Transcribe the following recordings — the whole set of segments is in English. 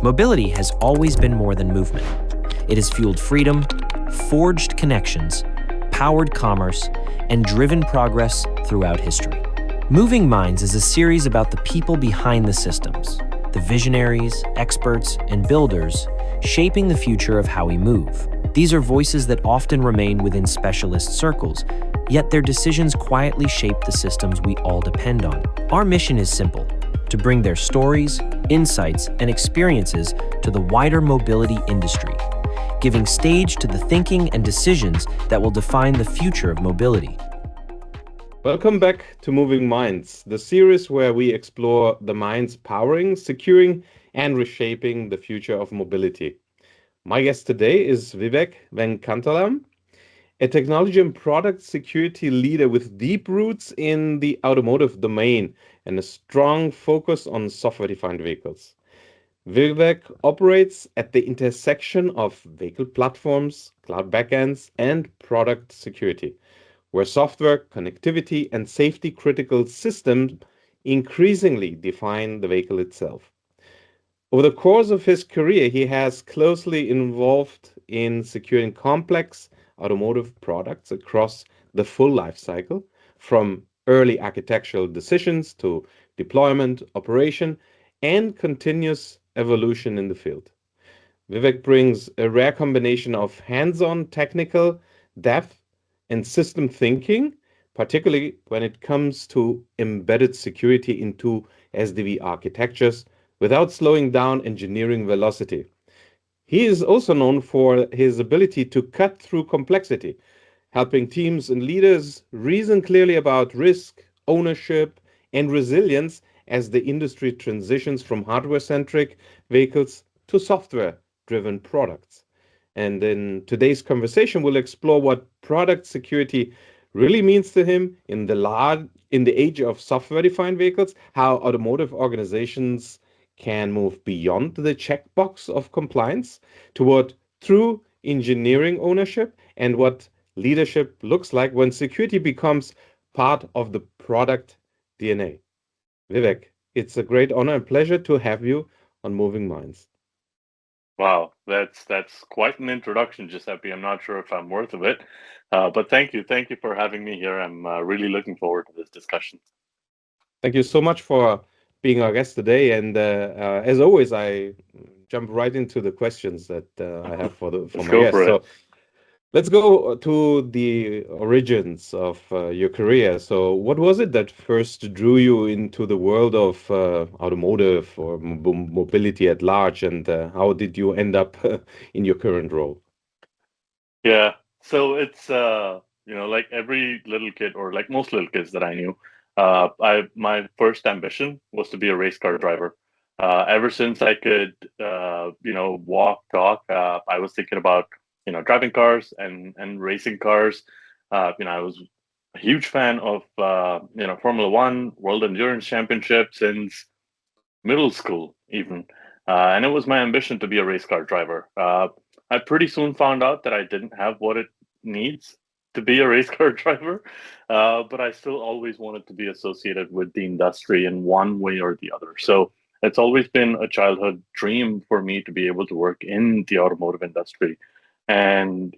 Mobility has always been more than movement. It has fueled freedom, forged connections, powered commerce, and driven progress throughout history. Moving Minds is a series about the people behind the systems, the visionaries, experts, and builders shaping the future of how we move. These are voices that often remain within specialist circles, yet their decisions quietly shape the systems we all depend on. Our mission is simple: to bring their stories, insights, and experiences to the wider mobility industry, giving stage to the thinking and decisions that will define the future of mobility. Welcome back to Moving Minds, the series where we explore the minds powering, securing, and reshaping the future of mobility. My guest today is Vivek Venkatachalam, a technology and product security leader with deep roots in the automotive domain and a strong focus on software-defined vehicles. Vivek operates at the intersection of vehicle platforms, cloud backends, and product security, where software, connectivity, and safety-critical systems increasingly define the vehicle itself. Over the course of his career, he has closely involved in securing complex automotive products across the full life cycle, from early architectural decisions to deployment, operation, and continuous evolution in the field. Vivek brings a rare combination of hands-on technical depth and system thinking, particularly when it comes to embedded security into SDV architectures, without slowing down engineering velocity. He is also known for his ability to cut through complexity, helping teams and leaders reason clearly about risk, ownership, and resilience as the industry transitions from hardware-centric vehicles to software-driven products. And in today's conversation, we'll explore what product security really means to him in the age of software-defined vehicles, how automotive organizations can move beyond the checkbox of compliance toward true engineering ownership, and what leadership looks like when security becomes part of the product DNA. Vivek, it's a great honor and pleasure to have you on Moving Minds. Wow, that's quite an introduction, Giuseppe. I'm not sure if I'm worth of it, but thank you for having me here. I'm really looking forward to this discussion. Thank you so much for being our guest today. And as always, I jump right into the questions that I have for my guest. So let's go to the origins of your career. So what was it that first drew you into the world of automotive or mobility at large, and how did you end up in your current role? Yeah, so it's like every little kid, or like most little kids that I knew, my first ambition was to be a race car driver. Ever since I could walk, talk, I was thinking about driving cars and racing cars. I was a huge fan of Formula One, World Endurance Championship since middle school even, and it was my ambition to be a race car driver. I pretty soon found out that I didn't have what it needs to be a race car driver, but I still always wanted to be associated with the industry in one way or the other. So it's always been a childhood dream for me to be able to work in the automotive industry, and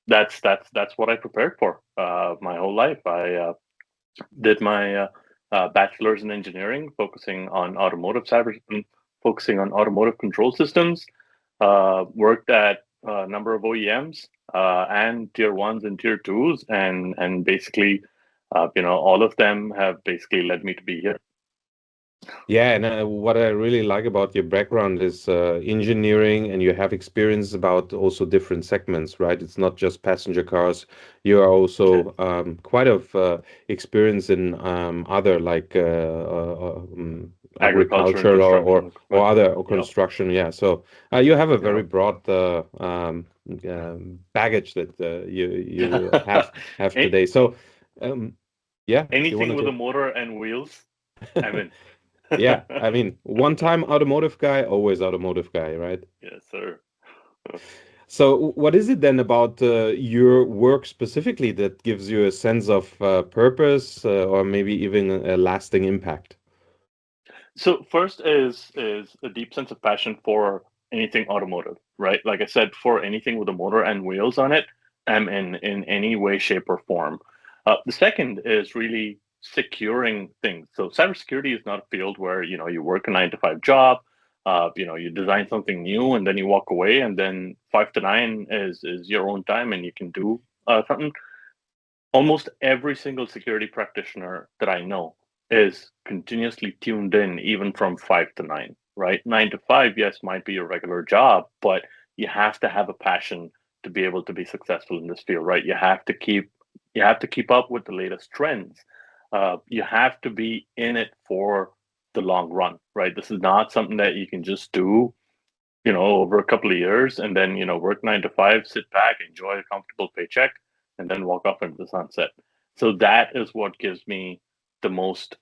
that's what I prepared for my whole life. I did my bachelor's in engineering, focusing on focusing on automotive control systems. Worked at a number of OEMs and tier 1s and tier 2s, and basically, all of them have basically led me to be here. Yeah, and what I really like about your background is engineering, and you have experience about also different segments, right? It's not just passenger cars. You are also quite of experience in other, like agriculture or other construction. Yeah, so you have a very broad baggage that you have today. So yeah, anything with a motor and wheels, I'm in. Yeah, I mean, one-time automotive guy, always automotive guy, right? Yes, sir. So what is it then about your work specifically that gives you a sense of purpose or maybe even a lasting impact? So first is a deep sense of passion for anything automotive, right? Like I said, for anything with a motor and wheels on it, I'm in any way, shape, or form. The second is really securing things. So cybersecurity is not a field where you work a 9 to 5 job, you design something new and then you walk away, and then 5 to 9 is your own time and you can do something. Almost every single security practitioner that I know is continuously tuned in, even from 5 to 9, right? 9 to 5, yes, might be your regular job, but you have to have a passion to be able to be successful in this field, right? You have to keep up with the latest trends. You have to be in it for the long run, right? This is not something that you can just do, over a couple of years and then, work 9 to 5, sit back, enjoy a comfortable paycheck, and then walk off into the sunset. So that is what gives me the most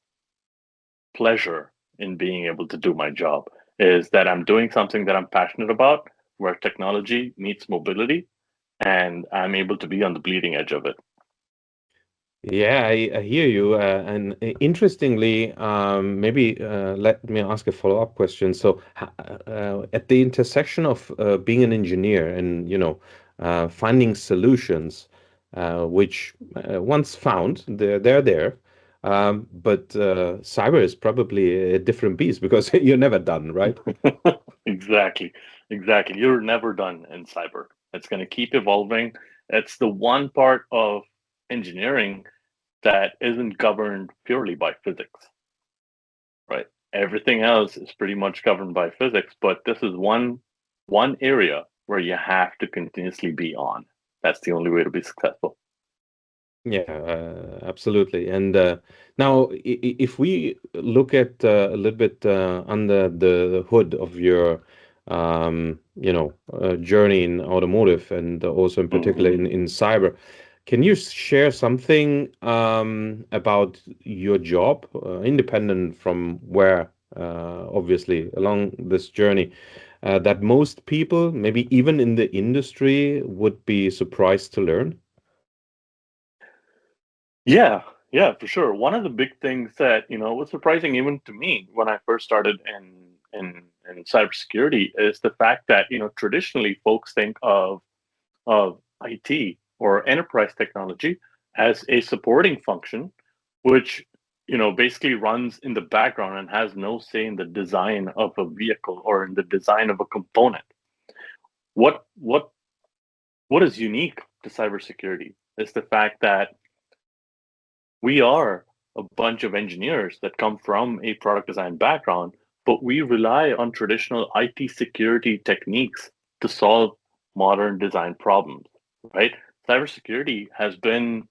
pleasure in being able to do my job, is that I'm doing something that I'm passionate about, where technology meets mobility, and I'm able to be on the bleeding edge of it. Yeah, I hear you. And interestingly, maybe let me ask a follow-up question. So, at the intersection of being an engineer and finding solutions, which once found, they're there. But cyber is probably a different beast because you're never done, right? Exactly. Exactly. You're never done in cyber. It's going to keep evolving. It's the one part of engineering that isn't governed purely by physics, right? Everything else is pretty much governed by physics, but this is one area where you have to continuously be on. That's the only way to be successful. Yeah, absolutely. And now, if we look at a little bit under the hood of your, journey in automotive, and also in particular Hmm. in cyber, can you share something about your job, independent from where, obviously, along this journey, that most people, maybe even in the industry, would be surprised to learn? Yeah, yeah, for sure. One of the big things that was surprising even to me when I first started in cybersecurity is the fact that traditionally folks think of IT or enterprise technology as a supporting function, which basically runs in the background and has no say in the design of a vehicle or in the design of a component. What what what is unique to cybersecurity is the fact that we are a bunch of engineers that come from a product design background, but we rely on traditional IT security techniques to solve modern design problems, right? Cybersecurity has been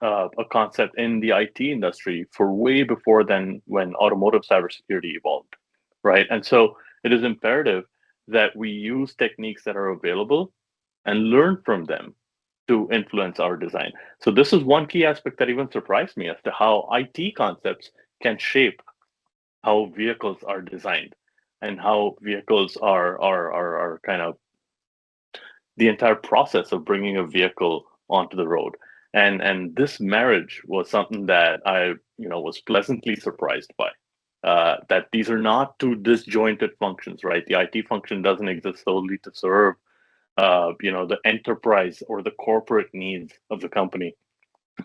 a concept in the IT industry for way before then, when automotive cybersecurity evolved, right? And so it is imperative that we use techniques that are available and learn from them to influence our design. So this is one key aspect that even surprised me as to how IT concepts can shape how vehicles are designed and how vehicles are kind of the entire process of bringing a vehicle onto the road. And this marriage was something that I was pleasantly surprised by. That these are not two disjointed functions, right? The IT function doesn't exist solely to serve the enterprise or the corporate needs of the company,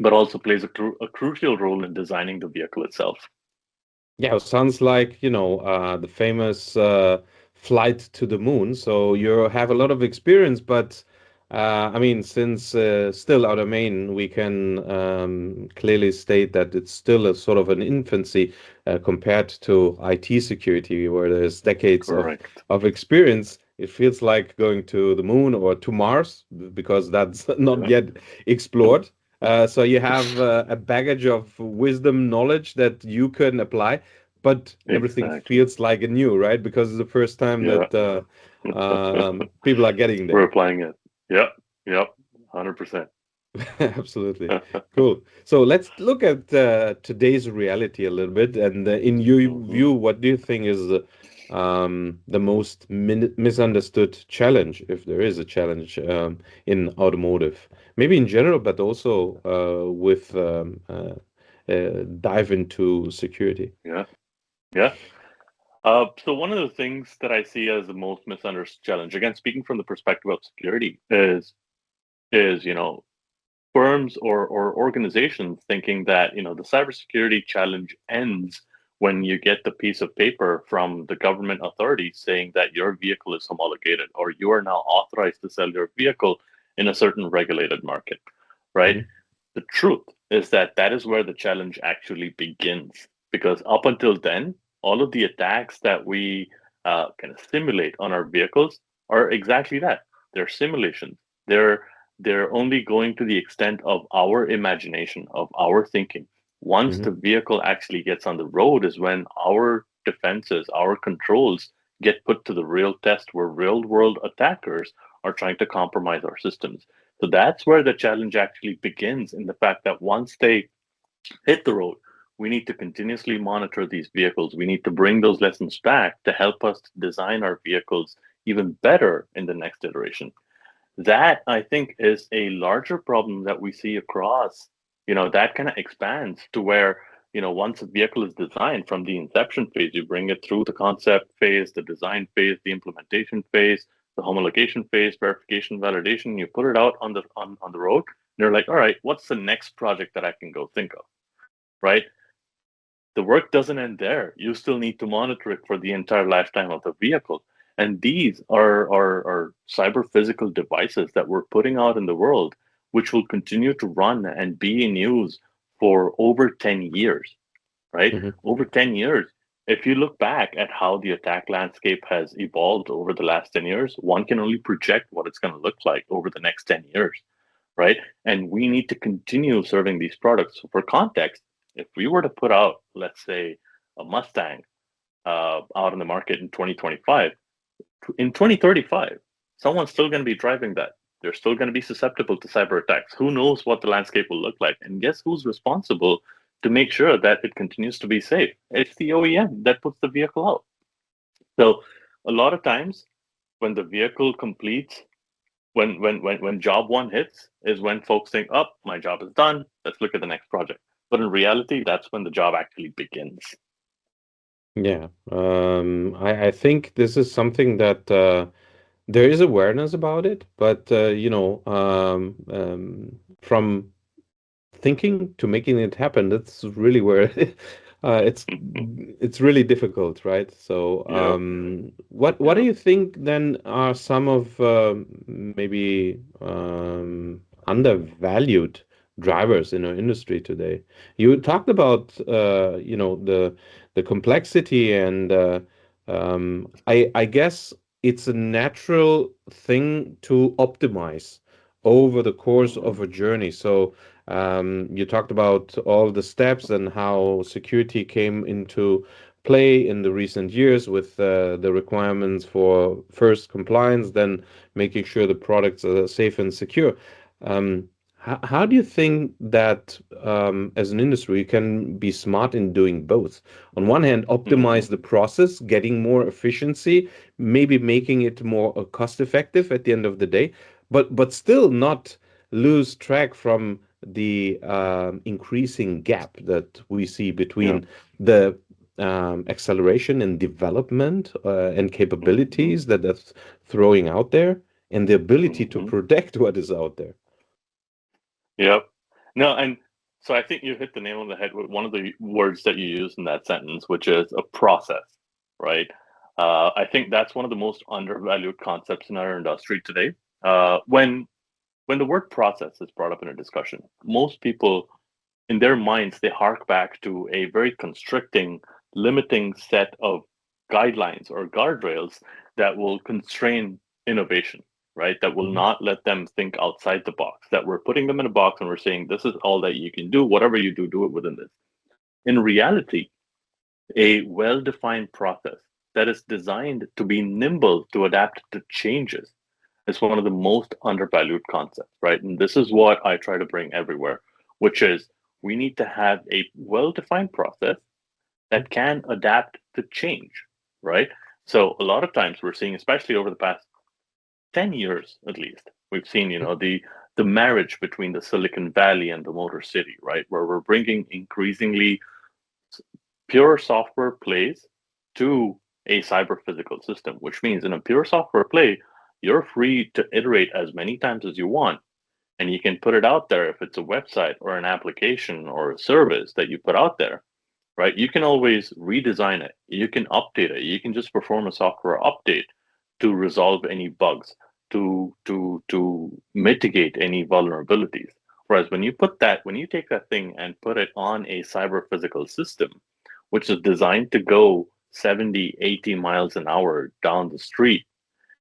but also plays a crucial role in designing the vehicle itself. Yeah, sounds like, the famous flight to the moon. So you have a lot of experience, but I mean, since still our domain, we can clearly state that it's still a sort of an infancy compared to IT security, where there's decades Correct. of experience. It feels like going to the moon or to Mars because that's not Yeah. yet Yeah. explored. So you have a baggage of wisdom, knowledge that you can apply, but everything Exactly. feels like a new, right? Because it's the first time Yeah. that people are getting We're there. applying it. Yep. Yep. 100%. Absolutely. Cool. So let's look at today's reality a little bit. And in your Hmm. view, what do you think is the most misunderstood challenge, if there is a challenge, in automotive? Maybe in general, but also with dive into security. Yeah. Yeah. So one of the things that I see as the most misunderstood challenge, again, speaking from the perspective of security, is firms or organizations thinking that the cybersecurity challenge ends when you get the piece of paper from the government authorities saying that your vehicle is homologated or you are now authorized to sell your vehicle in a certain regulated market, right? Mhm. The truth is that that is where the challenge actually begins, because up until then, all of the attacks that we kind of simulate on our vehicles are exactly that. They're simulations. They're only going to the extent of our imagination, of our thinking. Once the Mhm. vehicle actually gets on the road is when our defenses, our controls get put to the real test, where real world attackers are trying to compromise our systems. So that's where the challenge actually begins, in the fact that once they hit the road, we need to continuously monitor these vehicles. We need to bring those lessons back to help us design our vehicles even better in the next iteration. That, I think, is a larger problem that we see across. That kind of expands to where, once a vehicle is designed, from the inception phase, you bring it through the concept phase, the design phase, the implementation phase, the homologation phase, verification, validation. You put it out on the road, and you're like, all right, what's the next project that I can go think of, right? The work doesn't end there. You still need to monitor it for the entire lifetime of the vehicle. And these are cyber physical devices that we're putting out in the world, which will continue to run and be in use for over 10 years, right? Mhm. Over 10 years. If you look back at how the attack landscape has evolved over the last 10 years, one can only project what it's going to look like over the next 10 years, right? And we need to continue serving these products. So for context, if we were to put out, let's say, a Mustang out in the market in 2025, in 2035, someone's still going to be driving that. They're still going to be susceptible to cyber attacks. Who knows what the landscape will look like? And guess who's responsible to make sure that it continues to be safe? It's the OEM that puts the vehicle out. So a lot of times when the vehicle completes, when job one hits, is when folks think, oh, my job is done, let's look at the next project. But in reality, that's when the job actually begins. Yeah. I think this is something that there is awareness about it, but from thinking to making it happen, that's really where it's really difficult, right? So, Yeah, what do yeah. you think then are some of maybe undervalued drivers in our industry today? You talked about the complexity and I guess it's a natural thing to optimize over the course Mhm, of a journey. So you talked about all the steps and how security came into play in the recent years with the requirements for first compliance, then making sure the products are safe and secure. How do you think that as an industry you can be smart in doing both? On one hand, mhm, optimize the process, getting more efficiency, maybe making it more cost effective at the end of the day, but still not lose track from the increasing gap that we see yeah, between the acceleration and development and mhm, capabilities that that's throwing out there and the ability to mhm. protect what is out there. Yep. No, and so I think you hit the nail on the head with one of the words that you used in that sentence, which is a process, right? I think that's one of the most undervalued concepts in our industry today. When the word process is brought up in a discussion, most people, in their minds, they hark back to a very constricting, limiting set of guidelines or guardrails that will constrain innovation, right? That will Mhm. not let them think outside the box, that we're putting them in a box and we're saying, this is all that you can do. Whatever you do, do it within this. In reality, a well defined process that is designed to be nimble to adapt to changes is one of the most undervalued concepts, right? And this is what I try to bring everywhere, which is we need to have a well defined process that can adapt to change, right? So a lot of times we're seeing, especially over the past 10 years at least, we've seen, the marriage between the Silicon Valley and the Motor City, right? Where we're bringing increasingly pure software plays to a cyber physical system, which means in a pure software play, you're free to iterate as many times as you want. And you can put it out there if it's a website or an application or a service that you put out there, right? You can always redesign it. You can update it. You can just perform a software update to resolve any bugs, to mitigate any vulnerabilities. Whereas when you take that thing and put it on a cyber physical system, which is designed to go 70, 80 miles an hour down the street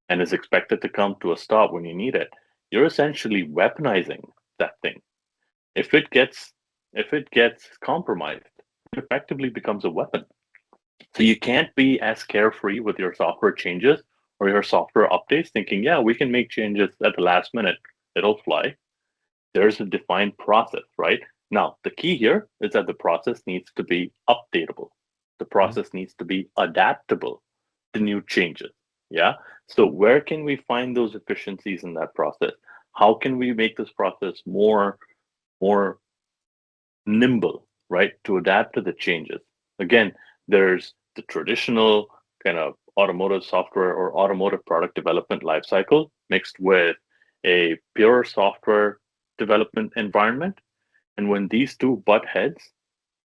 and is expected to come to a stop when you need it, you're essentially weaponizing that thing. If it gets compromised, it effectively becomes a weapon. So you can't be as carefree with your software changes or your software updates, thinking, yeah, we can make changes at the last minute, it'll fly. There's a defined process, right? Now, the key here is that the process needs to be updatable. The process needs to be adaptable to new changes. Yeah. So where can we find those efficiencies in that process? How can we make this process more nimble, right, to adapt to the changes? Again, there's the traditional kind of automotive software or automotive product development lifecycle mixed with a pure software development environment. And when these two butt heads,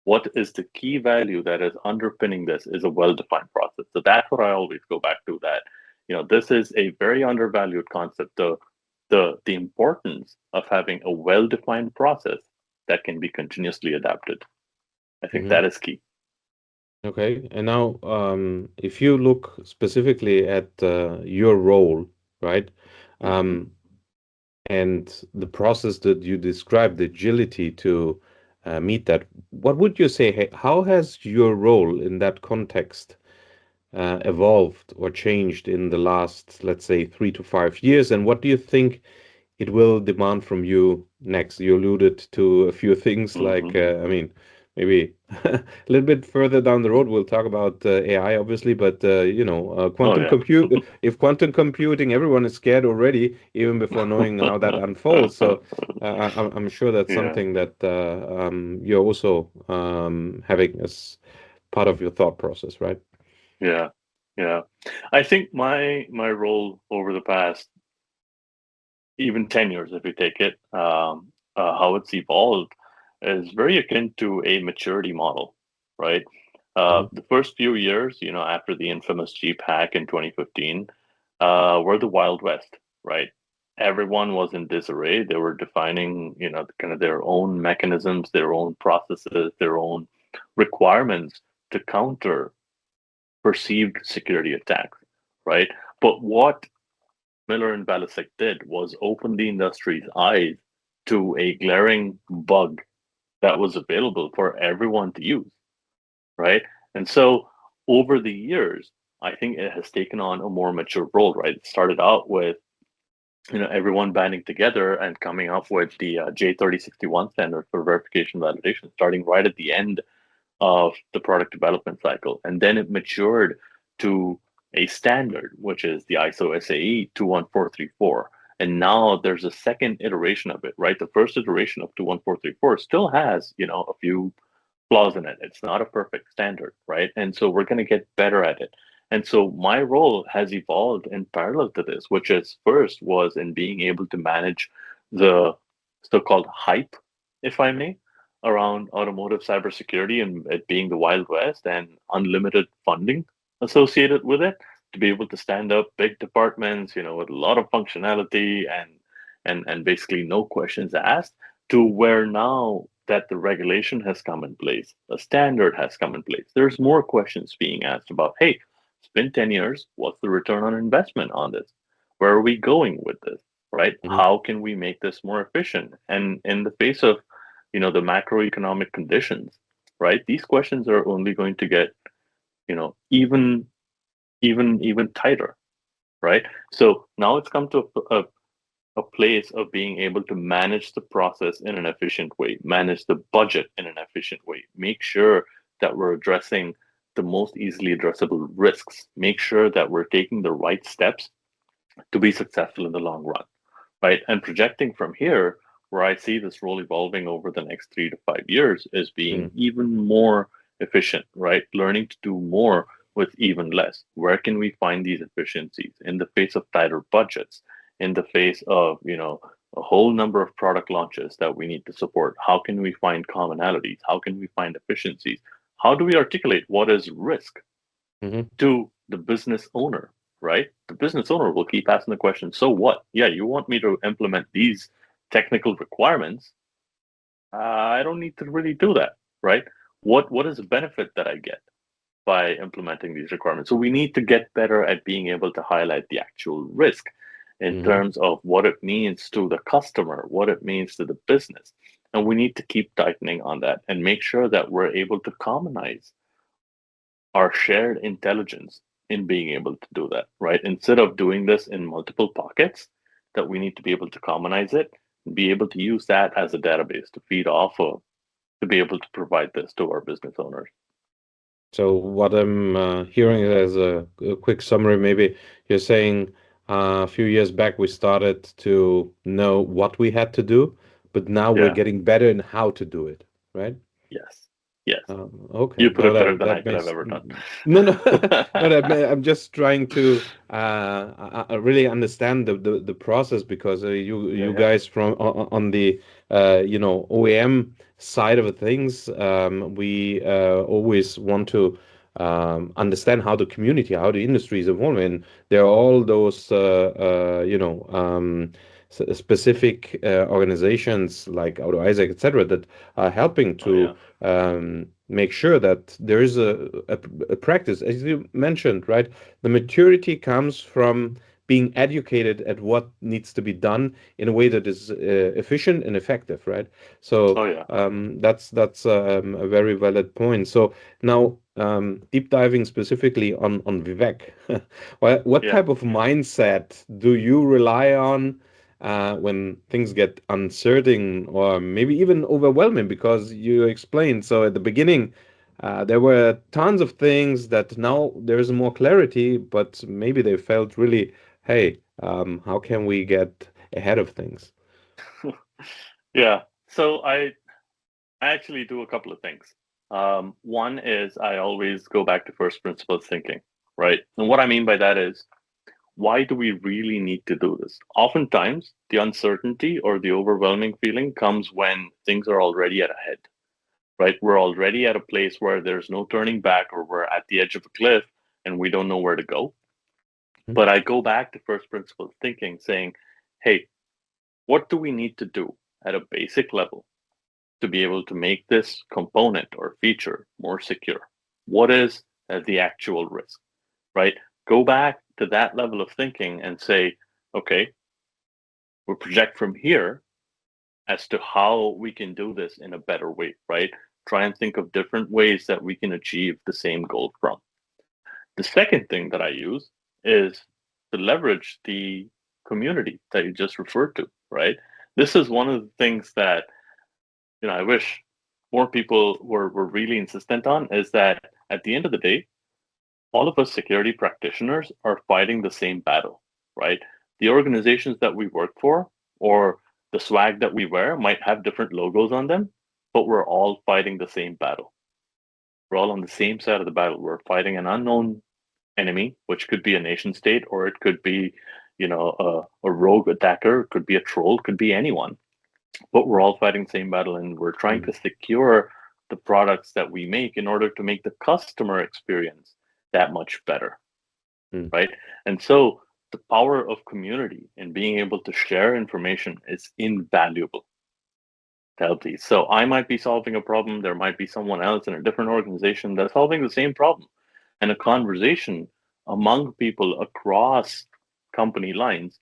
what is the key value that is underpinning this is a well-defined process. So that's what I always go back to, that this is a very undervalued concept, the importance of having a well-defined process that can be continuously adapted. I think that is key. Okay. And now, if you look specifically at your role, right? And the process that you described, the agility to meet that, what would you say, how has your role in that context evolved or changed in the last, let's say, 3 to 5 years? And what do you think it will demand from you next? You alluded to a few things like, I mean, maybe a little bit further down the road, we'll talk about AI, obviously, but quantum compute. If quantum computing, everyone is scared already, even before knowing how that unfolds. So I'm sure that's something that you're also having as part of your thought process, right? Yeah, yeah. I think my role over the past even 10 years, if you take it, how it's evolved is very akin to a maturity model, right? The first few years, after the infamous Jeep hack in 2015, were the Wild West, right? Everyone was in disarray. They were defining, kind of their own mechanisms, their own processes, their own requirements to counter perceived security attacks, right? But what Miller and Balasek did was open the industry's eyes to a glaring bug that was available for everyone to use, right? And so over the years, I think it has taken on a more mature role, right? It started out with everyone banding together and coming up with the J3061 standard for verification validation, starting right at the end of the product development cycle. And then it matured to a standard, which is the ISO SAE 21434. And now there's a second iteration of it, right? The first iteration of 21434 still has, a few flaws in it. It's not a perfect standard, right? And so we're going to get better at it. And so my role has evolved in parallel to this, which is first was in being able to manage the so-called hype, if I may, around automotive cybersecurity and it being the Wild West and unlimited funding associated with it, to be able to stand up big departments, with a lot of functionality and basically no questions asked, to where now that the regulation has come in place, a standard has come in place, there's more questions being asked about, hey, it's been 10 years, what's the return on investment on this? Where are we going with this, right? How can we make this more efficient? And in the face of, the macroeconomic conditions, right? These questions are only going to get, even tighter, right? So now it's come to a place of being able to manage the process in an efficient way, manage the budget in an efficient way, make sure that we're addressing the most easily addressable risks, make sure that we're taking the right steps to be successful in the long run, right? And projecting from here, where I see this role evolving over the next 3 to 5 years, is being even more efficient, right? Learning to do more with even less. Where can we find these efficiencies in the face of tighter budgets, in the face of, a whole number of product launches that we need to support? How can we find commonalities? How can we find efficiencies? How do we articulate what is risk Mhm. to the business owner, right? The business owner will keep asking the question, so what? Yeah, you want me to implement these technical requirements? I don't need to really do that, right? What is the benefit that I get by implementing these requirements? So we need to get better at being able to highlight the actual risk in Mhm. terms of what it means to the customer, what it means to the business. And we need to keep tightening on that and make sure that we're able to commonize our shared intelligence in being able to do that, right? Instead of doing this in multiple pockets, that we need to be able to commonize it and be able to use that as a database to feed off of to be able to provide this to our business owners. So what I'm hearing as a quick summary, maybe you're saying a few years back we started to know what we had to do, but now we're Yeah. getting better in how to do it, right? Yes. Yes. Okay. You put No, it better that than I that could have makes ever done. no, no, no. I'm just trying to really understand the process because Yeah. you Yeah. guys from on the OEM side of things, we always want to understand how the community, how the industry is evolving. And there are all those specific organizations like Auto Isaac, etc., that are helping Oh yeah. to make sure that there is a practice, as you mentioned, right? The maturity comes from being educated at what needs to be done in a way that is efficient and effective, right? So Oh yeah. that's a very valid point. So now deep diving specifically on Vivek, what Yeah. type of mindset do you rely on when things get uncertain or maybe even overwhelming? Because you explained, so at the beginning, there were tons of things that now there is more clarity, but maybe they felt really, hey, how can we get ahead of things? Yeah. So I actually do a couple of things. One is I always go back to first principles thinking, right? And what I mean by that is, why do we really need to do this? Oftentimes, the uncertainty or the overwhelming feeling comes when things are already at a head, right? We're already at a place where there's no turning back or we're at the edge of a cliff and we don't know where to go. Mhm. But I go back to first principles thinking, saying, hey, what do we need to do at a basic level to be able to make this component or feature more secure? What is the actual risk, right? Go back to that level of thinking and say, okay, we project from here as to how we can do this in a better way, right? Try and think of different ways that we can achieve the same goal from. The second thing that I use is to leverage the community that you just referred to, right? This is one of the things that I wish more people were really insistent on is that at the end of the day, all of us security practitioners are fighting the same battle, right? The organizations that we work for or the swag that we wear might have different logos on them, but we're all fighting the same battle. We're all on the same side of the battle. We're fighting an unknown enemy, which could be a nation state or it could be, a rogue attacker, it could be a troll, it could be anyone. But we're all fighting the same battle and we're trying Mm, to secure the products that we make in order to make the customer experience that much better, mm, right? And so the power of community and being able to share information is invaluable to help these. So I might be solving a problem, there might be someone else in a different organization that's solving the same problem. And a conversation among people across company lines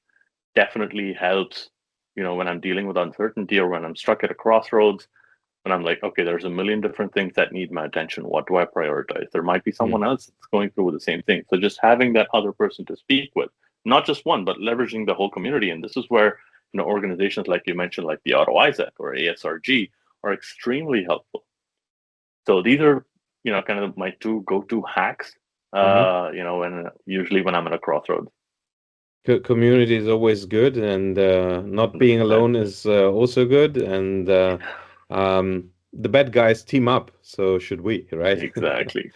definitely helps, when I'm dealing with uncertainty or when I'm stuck at a crossroads and I'm like, okay, there's a million different things that need my attention. What do I prioritize? There might be mm. someone else that's going through the same thing. So just having that other person to speak with, not just one, but leveraging the whole community. And this is where, organizations like you mentioned, like the Auto Isaac or ASRG are extremely helpful. So these are, kind of my two go-to hacks, Mhm. when usually when I'm at a crossroads. Community is always good, and not being 100%. alone is also good. And um, the bad guys team up, so should we, right? Exactly.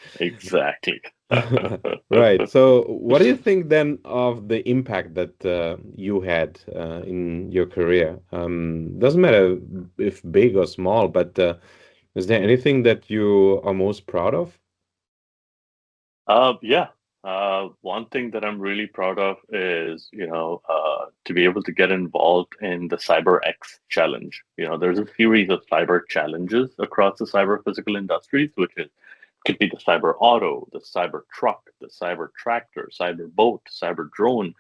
Right. So, what do you think then of the impact that you had in your career? Doesn't matter if big or small, but is there anything that you are most proud of? Yeah. One thing that I'm really proud of is, to be able to get involved in the Cyber X challenge. There's a series of cyber challenges across the cyber physical industries, which could be the cyber auto, the cyber truck, the cyber tractor, cyber boat, cyber drone.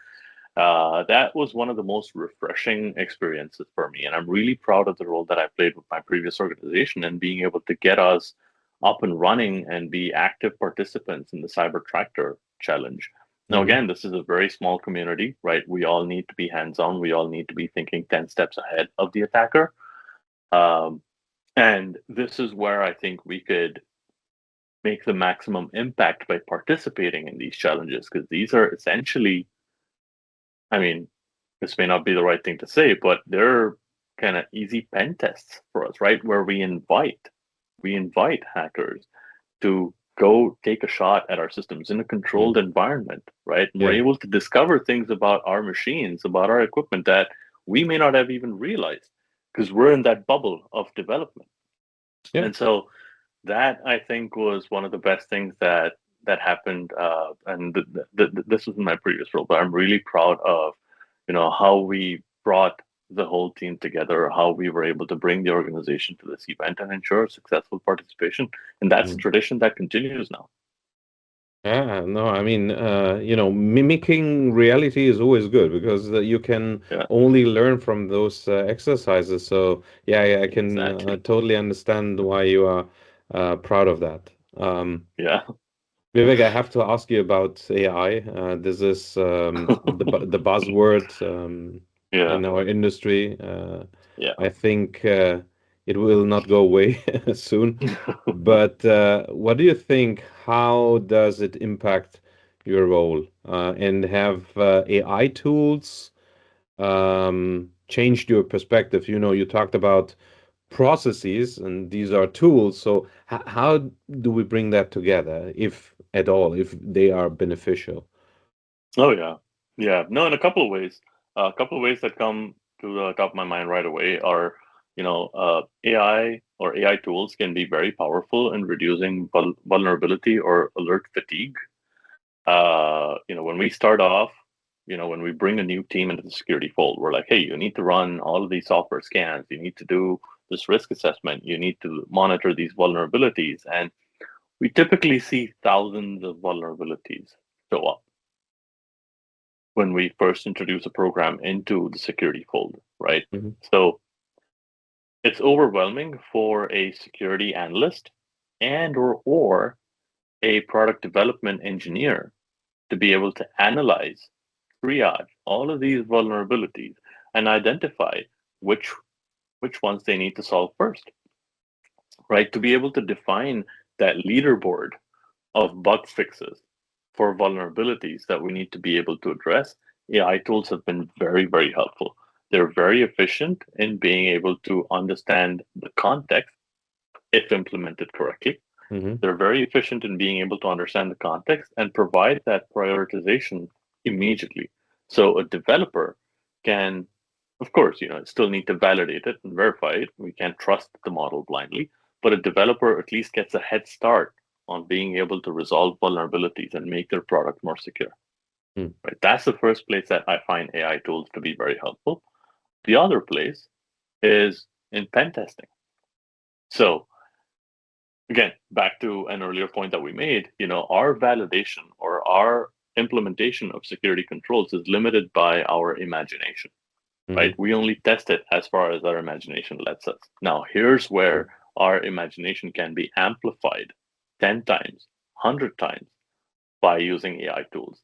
That was one of the most refreshing experiences for me. And I'm really proud of the role that I played with my previous organization and being able to get us up and running and be active participants in the Cyber Tractor Challenge. Now, Hmm. again, this is a very small community, right? We all need to be hands on. We all need to be thinking 10 steps ahead of the attacker. Um, and this is where I think we could make the maximum impact by participating in these challenges, because these are essentially, I mean, this may not be the right thing to say, but they're kind of easy pen tests for us, right? Where we invite hackers to go take a shot at our systems in a controlled environment, right? And we're Yeah. able to discover things about our machines, about our equipment that we may not have even realized because we're in that bubble of development. Yeah. And so that I think was one of the best things that happened. And this was in my previous role, but I'm really proud of, how we brought the whole team together, how we were able to bring the organization to this event and ensure successful participation. And that's a Mm. tradition that continues now. Yeah, no, I mean, mimicking reality is always good because you can Yeah, only learn from those exercises. So, yeah, yeah, I can exactly. totally understand why you are proud of that. Yeah. Vivek, I have to ask you about AI. This is the buzzword Yeah. in our industry. Yeah. I think it will not go away soon. But what do you think? How does it impact your role? And have AI tools changed your perspective? You talked about processes, and these are tools. So how do we bring that together, if at all, if they are beneficial? Oh yeah, yeah. No, in a couple of ways. A couple of ways that come to the top of my mind right away are, AI or AI tools can be very powerful in reducing vulnerability or alert fatigue. When we start off, when we bring a new team into the security fold, we're like, hey, you need to run all of these software scans. You need to do this risk assessment. You need to monitor these vulnerabilities, and we typically see thousands of vulnerabilities show up when we first introduce a program into the security fold, right? Mhm. So it's overwhelming for a security analyst and or a product development engineer to be able to analyze, triage all of these vulnerabilities and identify which which ones they need to solve first, right? To be able to define that leaderboard of bug fixes for vulnerabilities that we need to be able to address, AI tools have been very, very helpful. They're very efficient in being able to understand the context if implemented correctly. Mhm. They're very efficient in being able to understand the context and provide that prioritization immediately. So a developer can, of course, still need to validate it and verify it. We can't trust the model blindly, but a developer at least gets a head start on being able to resolve vulnerabilities and make their product more secure. Mm. Right? That's the first place that I find AI tools to be very helpful. The other place is in pen testing. So again, back to an earlier point that we made, our validation or our implementation of security controls is limited by our imagination, right? Mhm. We only test it as far as our imagination lets us. Now, here's where our imagination can be amplified 10 times, 100 times by using AI tools,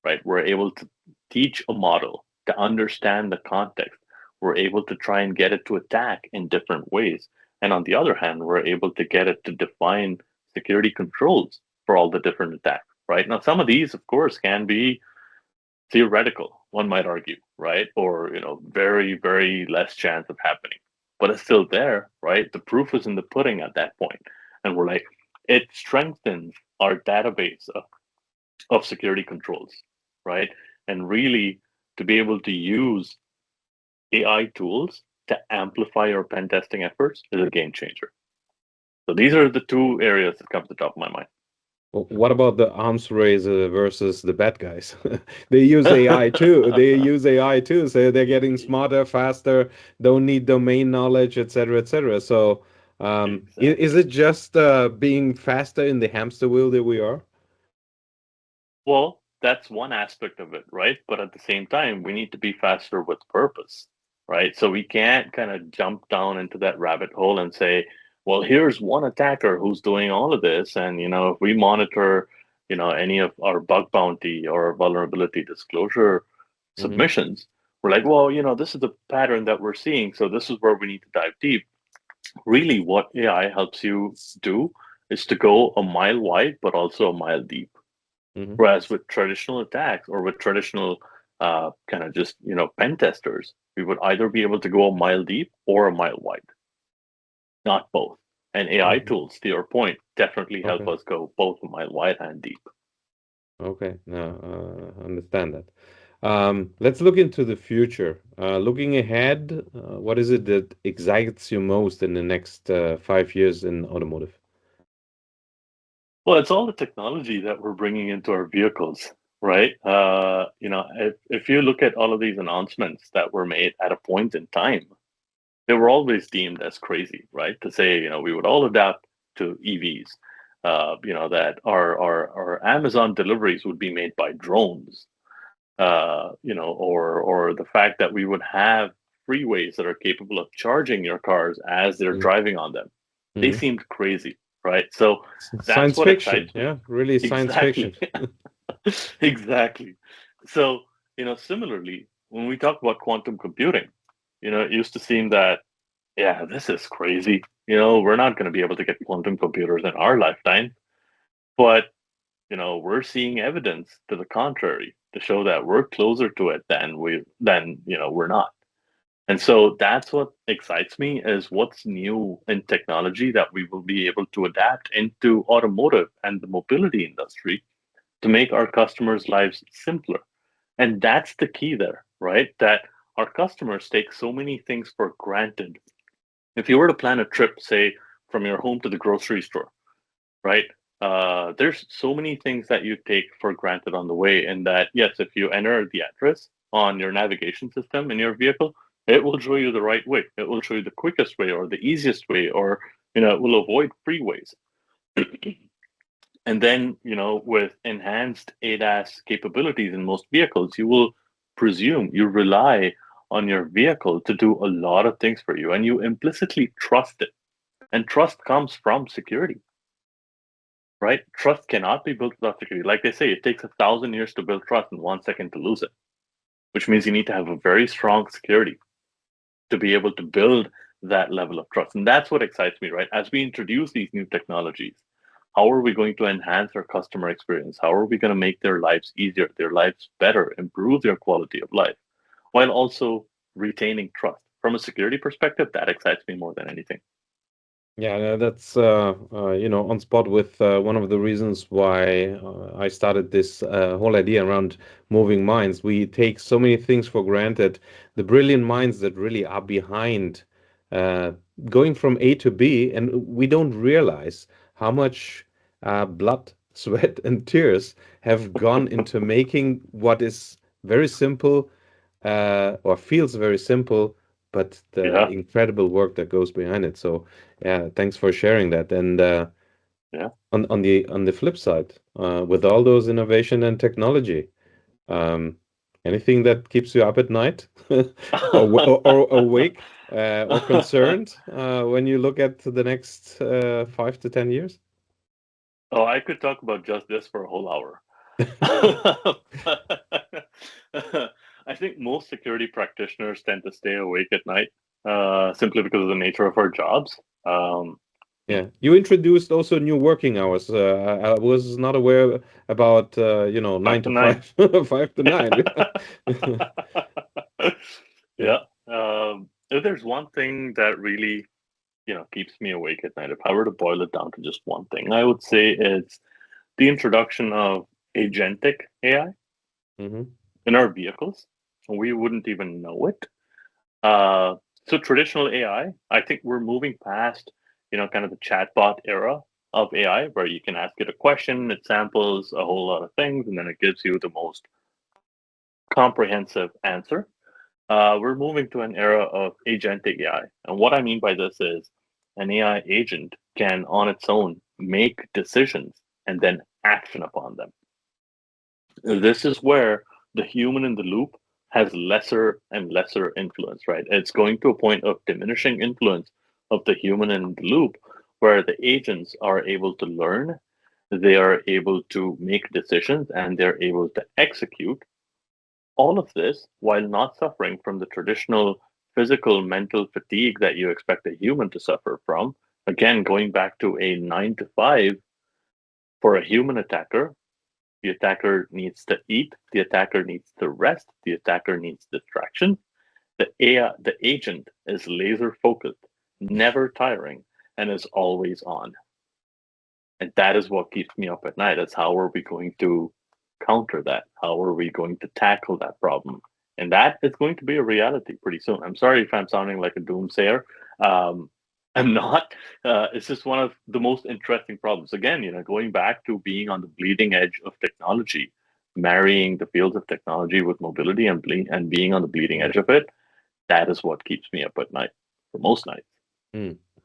right? We're able to teach a model to understand the context. We're able to try and get it to attack in different ways. And on the other hand, we're able to get it to define security controls for all the different attacks, right? Now, some of these, of course, can be theoretical, one might argue, right? Or, very, very less chance of happening. but it's still there, right? The proof is in the pudding at that point. And we're like, it strengthens our database of security controls, right? And really to be able to use AI tools to amplify your pen testing efforts is a game changer. So these are the two areas that come to the top of my mind. What about the arms race versus the bad guys? They use AI too. They use AI too. So they're getting smarter, faster, don't need domain knowledge, etc., etc. So, is Exactly. it just being faster in the hamster wheel that we are? Well, that's one aspect of it, right? But at the same time, we need to be faster with purpose, right? So we can't kind of jump down into that rabbit hole and say, well, here's one attacker who's doing all of this. And, if we monitor, any of our bug bounty or vulnerability disclosure Hmm. submissions, we're like, well, this is the pattern that we're seeing. So this is where we need to dive deep. Really, what AI helps you do is to go a mile wide, but also a mile deep. Hmm. Whereas with traditional attacks or with traditional kind of just pen testers, we would either be able to go a mile deep or a mile wide, not both. And AI Okay. tools, to your point, definitely help Okay. us go both a mile wide and deep. Okay. Now, understand that. Let's look into the future. Looking ahead, what is it that excites you most in the next 5 years in automotive? Well, it's all the technology that we're bringing into our vehicles, right? If you look at all of these announcements that were made at a point in time, they were always deemed as crazy, right? To say, we would all adapt to EVs, that our Amazon deliveries would be made by drones, or the fact that we would have freeways that are capable of charging your cars as they're driving on them. They Mm-hmm. seemed crazy, right? So that's Science what fiction, excites me. yeah, really science fiction. Exactly. Exactly. So, similarly, when we talk about quantum computing, it used to seem that, yeah, this is crazy. We're not going to be able to get quantum computers in our lifetime. But, we're seeing evidence to the contrary to show that we're closer to it than we're not. And so that's what excites me is what's new in technology that we will be able to adapt into automotive and the mobility industry to make our customers' lives simpler. And that's the key there, right? That our customers take so many things for granted. If you were to plan a trip, say, from your home to the grocery store, right? There's so many things that you take for granted on the way, and that, yes, if you enter the address on your navigation system in your vehicle, it will show you the right way. It will show you the quickest way or the easiest way, or, it will avoid freeways. And then, with enhanced ADAS capabilities in most vehicles, you rely on your vehicle to do a lot of things for you, and you implicitly trust it. And trust comes from security, right? Trust cannot be built without security. Like they say, it takes 1,000 years to build trust and 1 second to lose it, which means you need to have a very strong security to be able to build that level of trust. And that's what excites me, right? As we introduce these new technologies, how are we going to enhance our customer experience? How are we going to make their lives easier, their lives better, improve their quality of life, while also retaining trust? From a security perspective, that excites me more than anything. Yeah, that's on spot with one of the reasons why I started this whole idea around moving minds. We take so many things for granted. The brilliant minds that really are behind uh, going from A to B, and we don't realize how much blood, sweat, and tears have gone into making what is very simple or feels very simple, but the Yeah, incredible work that goes behind it. So, yeah, thanks for sharing that. And yeah. on the flip side, with all those innovation and technology, um, anything that keeps you up at night, or awake, or concerned when you look at the next 5 to 10 years? Oh, I could talk about just this for a whole hour. I think most security practitioners tend to stay awake at night simply because of the nature of our jobs. Yeah, you introduced also new working hours. I was not aware about Five nine to to nine. five, 5 to 9. Yeah. Yeah. if there's one thing that really, keeps me awake at night, if I were to boil it down to just one thing, I would say it's the introduction of agentic AI Mm-hmm. in our vehicles. We wouldn't even know it. Uh, so traditional AI, I think we're moving past, kind of the chatbot era of AI, where you can ask it a question, it samples a whole lot of things, and then it gives you the most comprehensive answer. We're moving to an era of agentic AI. And what I mean by this is an AI agent can, on its own, make decisions and then action upon them. This is where the human in the loop has lesser and lesser influence, right? It's going to a point of diminishing influence of the human in the loop, where the agents are able to learn, they are able to make decisions, and they're able to execute all of this while not suffering from the traditional physical mental fatigue that you expect a human to suffer from. Again, going back to a 9 to 5 for a human attacker, the attacker needs to eat, the attacker needs to rest, the attacker needs distraction. The AI, the agent is laser focused, never tiring, and is always on. And that is what keeps me up at night. That's how are we going to counter that? How are we going to tackle that problem? And that is going to be a reality pretty soon. I'm sorry if I'm sounding like a doomsayer. Um, I'm not. It's just one of the most interesting problems. Again, going back to being on the bleeding edge of technology, marrying the fields of technology with mobility and being on the bleeding edge of it. That is what keeps me up at night for most nights.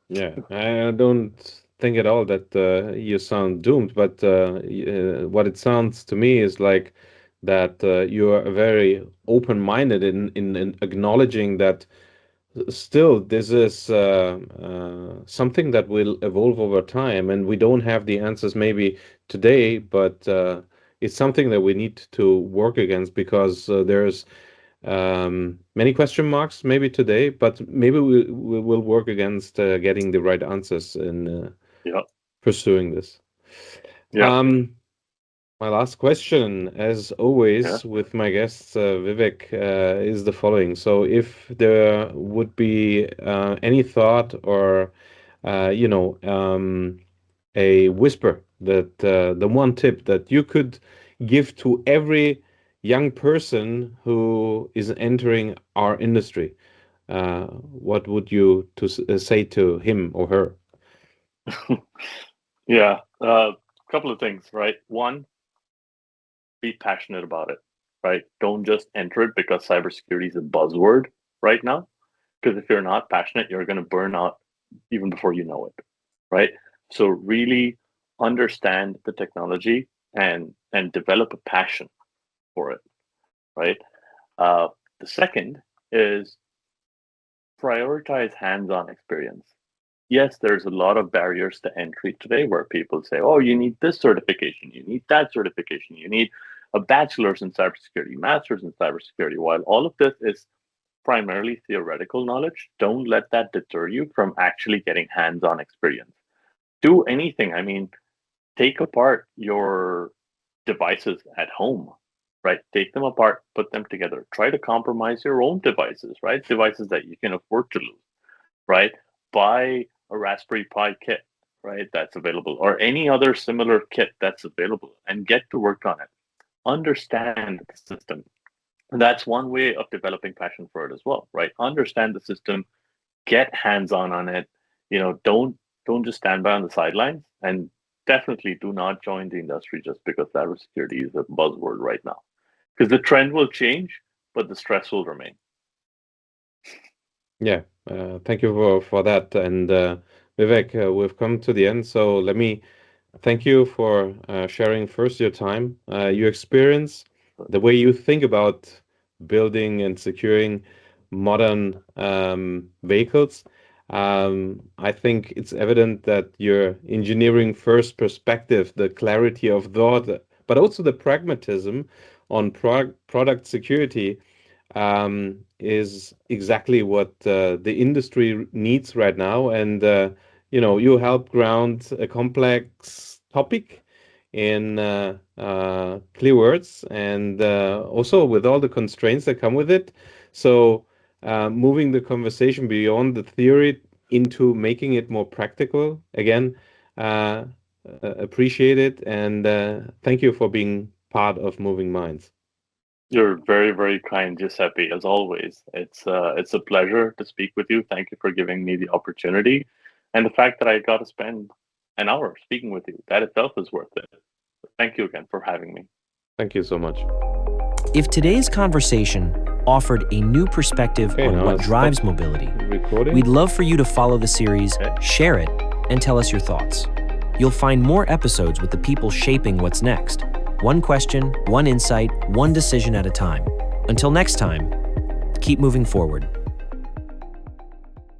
Yeah, I don't think at all that you sound doomed, but what it sounds to me is like that you are very open-minded in acknowledging that still this is something that will evolve over time, and we don't have the answers maybe today, but it's something that we need to work against because there's many question marks maybe today, but maybe we will work against getting the right answers in Yeah. pursuing this. Yeah. My last question, as Yeah. always, with my guests, Vivek, is the following. So, if there would be any thought or, you know, a whisper that the one tip that you could give to every young person who is entering our industry, what would you say to him or her? Yeah. A couple of things, right? One, be passionate about it, right? Don't just enter it because cybersecurity is a buzzword right now. Because if you're not passionate, you're going to burn out even before you know it, right? So really understand the technology and develop a passion for it, right? Uh, the second is prioritize hands-on experience. Yes, there's a lot of barriers to entry today where people say, oh, you need this certification, you need that certification, you need a bachelor's in cybersecurity, master's in cybersecurity. While all of this is primarily theoretical knowledge, don't let that deter you from actually getting hands-on experience. Do anything. I mean, take apart your devices at home, right? Take them apart, put them together. Try to compromise your own devices, right? Devices that you can afford to lose, right? Buy a Raspberry Pi kit, right? That's available, or any other similar kit that's available, and get to work on it. Understand the system. And that's one way of developing passion for it as well, right? Understand the system, get hands-on it. Don't just stand by on the sidelines, and definitely do not join the industry just because cybersecurity is a buzzword right now. Because the trend will change, but the stress will remain. Yeah, thank you for that. And Vivek, we've come to the end, so let me thank you for sharing first your time, your experience, the way you think about building and securing modern vehicles. I think it's evident that your engineering first perspective, the clarity of thought, but also the pragmatism on product security is exactly what the industry needs right now. And you help ground a complex topic in clear words and also with all the constraints that come with it. So moving the conversation beyond the theory into making it more practical. Again, appreciate it, and thank you for being part of Moving Minds. You're very, very kind, Giuseppe, as always. It's a pleasure to speak with you. Thank you for giving me the opportunity. And the fact that I got to spend an hour speaking with you, that itself is worth it. Thank you again for having me. Thank you so much. If today's conversation offered a new perspective on what drives mobility, we'd love for you to follow the series, share it, and tell us your thoughts. You'll find more episodes with the people shaping what's next. One question, one insight, one decision at a time. Until next time, keep moving forward.